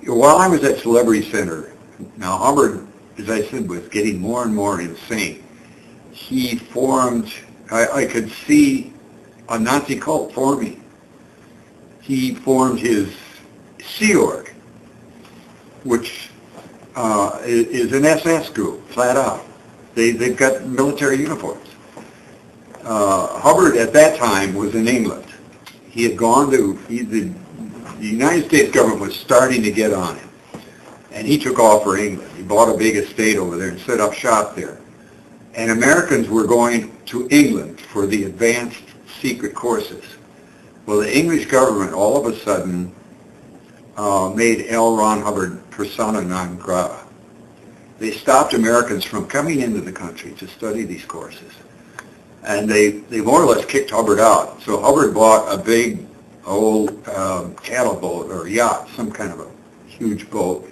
while I was at Celebrity Center, now Hubbard, as I said, was getting more and more insane. He formed, I could see a Nazi cult forming. He formed his Sea Org, which is an SS group, flat out. They've got military uniforms. Hubbard at that time was in England. He had gone to, the United States government was starting to get on him, and he took off for England. He bought a big estate over there and set up shop there. And Americans were going to England for the advanced secret courses. Well, the English government all of a sudden made L. Ron Hubbard persona non grata. They stopped Americans from coming into the country to study these courses. And they more or less kicked Hubbard out. So Hubbard bought a big old cattle boat or yacht, some kind of a huge boat,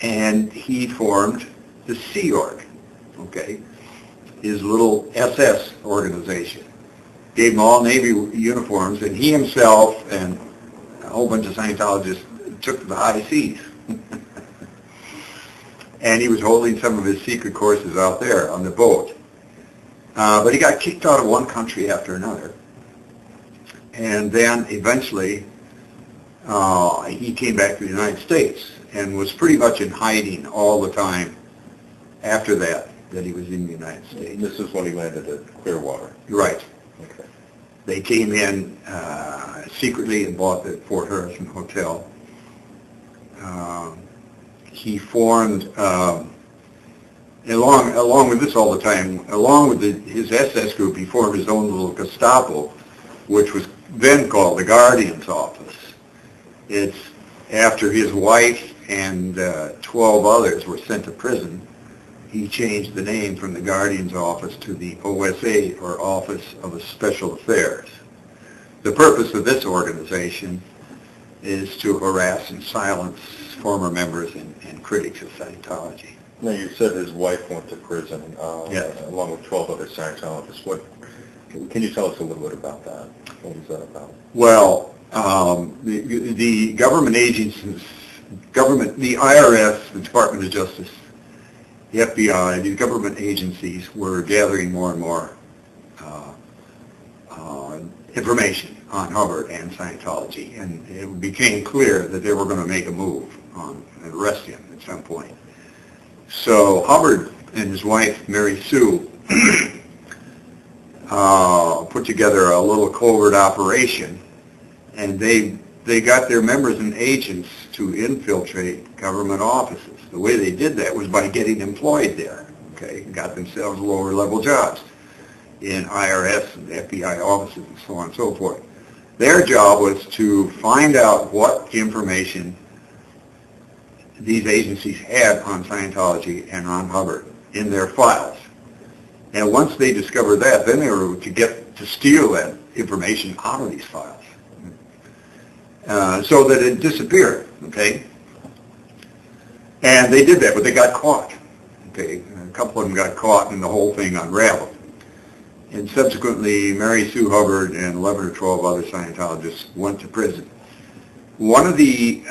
and he formed the Sea Org, okay, his little SS organization. Gave them all Navy uniforms, and he himself and a whole bunch of Scientologists took to the high seas. And he was holding some of his secret courses out there on the boat. But he got kicked out of one country after another. And then eventually he came back to the United States and was pretty much in hiding all the time after that he was in the United States. This is when he landed at Clearwater. Right. Okay. They came in secretly and bought the Fort Harrison Hotel. He formed, along with this all the time, along with his SS group, he formed his own little Gestapo, which was then called the Guardian's Office. It's after his wife and 12 others were sent to prison, he changed the name from the Guardian's Office to the OSA, or Office of Special Affairs. The purpose of this organization is to harass and silence former members and critics of Scientology. Now, you said his wife went to prison, yes, along with 12 other Scientologists. Can you tell us a little bit about that? What was that about? Well, the government agencies, the IRS, the Department of Justice, the FBI, the government agencies were gathering more and more information on Hubbard and Scientology, and it became clear that they were going to make a move on and arrest him at some point. So Hubbard and his wife, Mary Sue, put together a little covert operation, and they got their members and agents to infiltrate government offices. The way they did that was by getting employed there, okay, got themselves lower-level jobs in IRS and FBI offices and so on and so forth. Their job was to find out what information these agencies had on Scientology and on Hubbard in their files. And once they discovered that, then they were to steal that information out of these files, so that it disappeared, okay? And they did that, but they got caught, okay? A couple of them got caught and the whole thing unraveled. And subsequently, Mary Sue Hubbard and 11 or 12 other Scientologists went to prison. One of the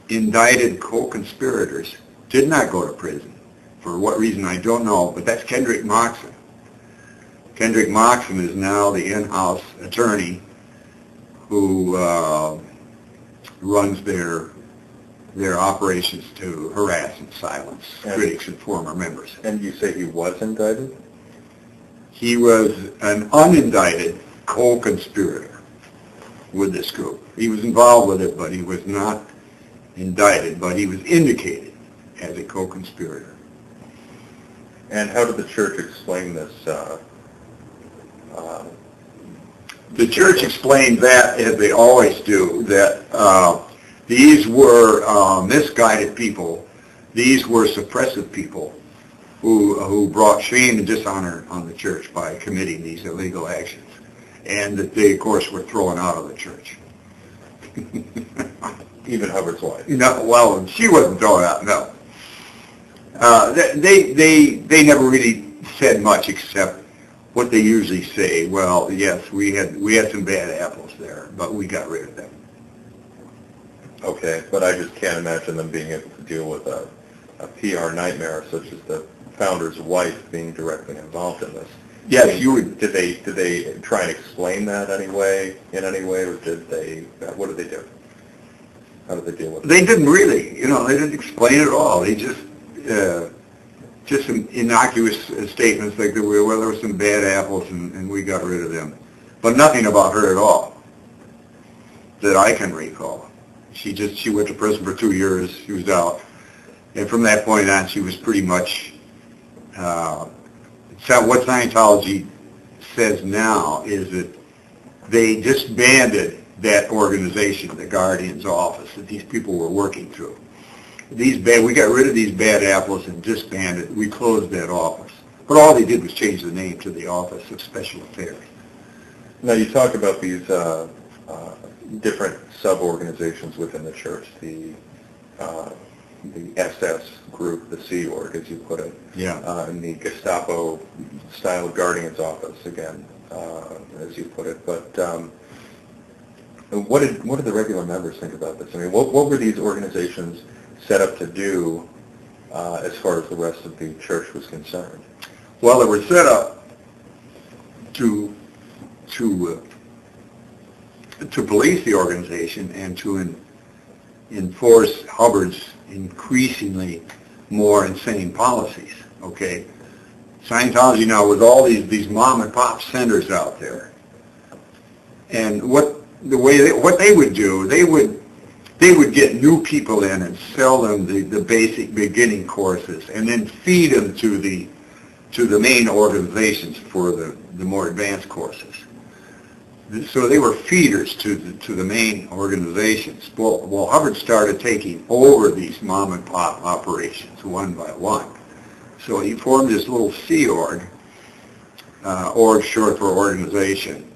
indicted co-conspirators did not go to prison. For what reason, I don't know, but that's Kendrick Moxon. Kendrick Moxon is now the in-house attorney who runs their operations to harass and silence critics and former members. And you say he was indicted? He was an unindicted co-conspirator with this group. He was involved with it, but he was not indicted, but he was indicated as a co-conspirator. And how did the church explain this? The church explained that, as they always do, that these were misguided people. These were suppressive people who brought shame and dishonor on the church by committing these illegal actions, and that they, of course, were thrown out of the church. Even Hubbard's wife? No, well, she wasn't thrown out, no. They never really said much except what they usually say. Well, yes, we had some bad apples there, but we got rid of them. Okay, but I just can't imagine them being able to deal with a PR nightmare such as the founder's wife being directly involved in this. Yes, I mean, you would. Did they try and explain that in any way, or did they? What did they do? How did they deal with it? They didn't really, they didn't explain it at all. They just some innocuous statements like there were some bad apples and we got rid of them, but nothing about her at all that I can recall. She went to prison for 2 years. She was out, and from that point on, she was pretty much. What Scientology says now is that they disbanded that organization, the Guardian's office, that these people were working through. We got rid of these bad apples and disbanded. We closed that office. But all they did was change the name to the Office of Special Affairs. Now, you talk about these different sub-organizations within the church, the SS group, the Sea Org, as you put it, and the Gestapo-style Guardian's office, again, as you put it. But what did the regular members think about this? I mean, what were these organizations set up to do as far as the rest of the church was concerned? Well, they were set up to police the organization and to enforce Hubbard's increasingly more insane policies. Okay, Scientology now with all these mom and pop centers out there, and what they would do, they would get new people in and sell them the basic beginning courses, and then feed them to the main organizations for the more advanced courses. So they were feeders to the main organizations. Well, Hubbard started taking over these mom and pop operations one by one. So he formed this little Sea Org, org short for organization,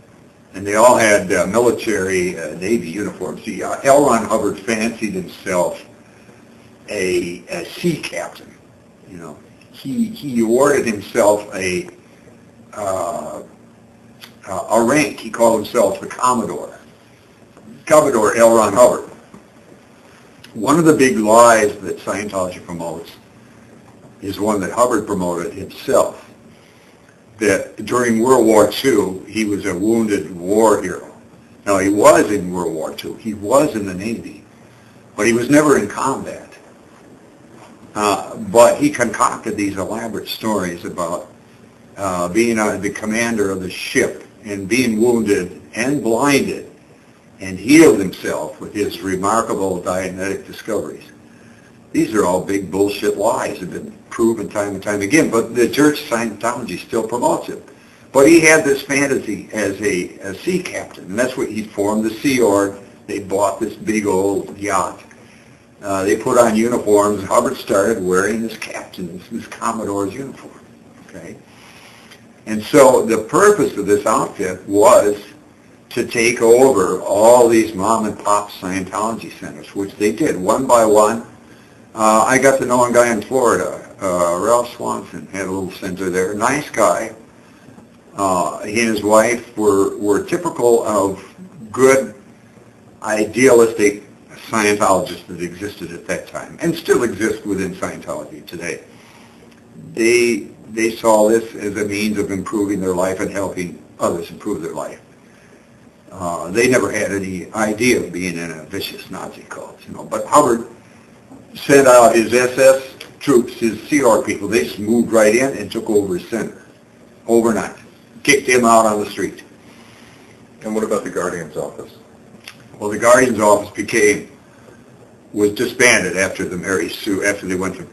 and they all had military Navy uniforms. See, L. Ron Hubbard fancied himself a sea captain. He awarded himself a rank. He called himself the Commodore L. Ron Hubbard. One of the big lies that Scientology promotes is one that Hubbard promoted himself, that during World War II, he was a wounded war hero. Now, he was in World War II. He was in the Navy, but he was never in combat. But he concocted these elaborate stories about being the commander of the ship and being wounded and blinded, and healed himself with his remarkable Dianetic discoveries. These are all big bullshit lies that have been proven time and time again, but the church Scientology still promotes it. But he had this fantasy as a sea captain, and that's what he formed the Sea Org. They bought this big old yacht. They put on uniforms. Hubbard started wearing this captain's, this Commodore's uniform. Okay? And so the purpose of this outfit was to take over all these mom and pop Scientology centers, which they did one by one. I got to know a guy in Florida, Ralph Swanson, had a little center there. Nice guy. He and his wife were typical of good, idealistic Scientologists that existed at that time and still exist within Scientology today. They saw this as a means of improving their life and helping others improve their life. They never had any idea of being in a vicious Nazi cult, But Hubbard sent out his SS troops, his Sea Org people. They just moved right in and took over his center overnight. Kicked him out on the street. And what about the Guardian's office? Well, the Guardian's office was disbanded after the Mary Sue, after they went to,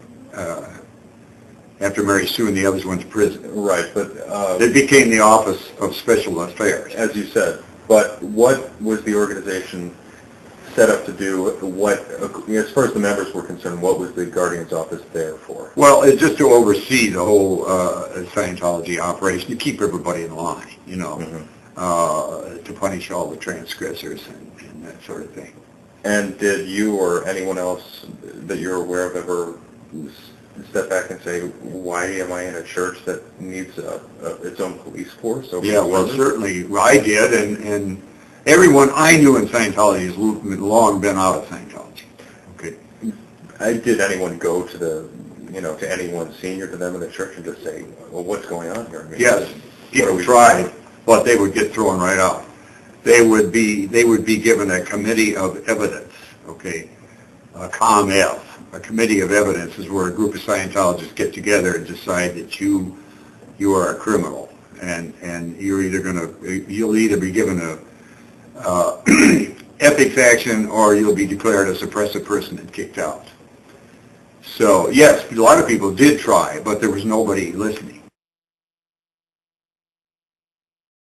after Mary Sue and the others went to prison. Right, but it became the Office of Special Affairs, as you said. But what was the organization set up to do? What, as far as the members were concerned, what was the Guardian's office there for? Well, it's just to oversee the whole Scientology operation, to keep everybody in line, to punish all the transgressors and that sort of thing. And did you or anyone else that you're aware of ever step back and say, why am I in a church that needs its own police force? Yeah, well, certainly I did, and everyone I knew in Scientology has long been out of Scientology. Did anyone go to to anyone senior to them in the church and just say, well, what's going on here? I mean, Yes, people tried, but they would get thrown right out. They would be given a committee of evidence, okay, a COMF. A committee of evidence is where a group of Scientologists get together and decide that you are a criminal, and you'll either be given a ethics action or you'll be declared a suppressive person and kicked out. So yes, a lot of people did try, but there was nobody listening.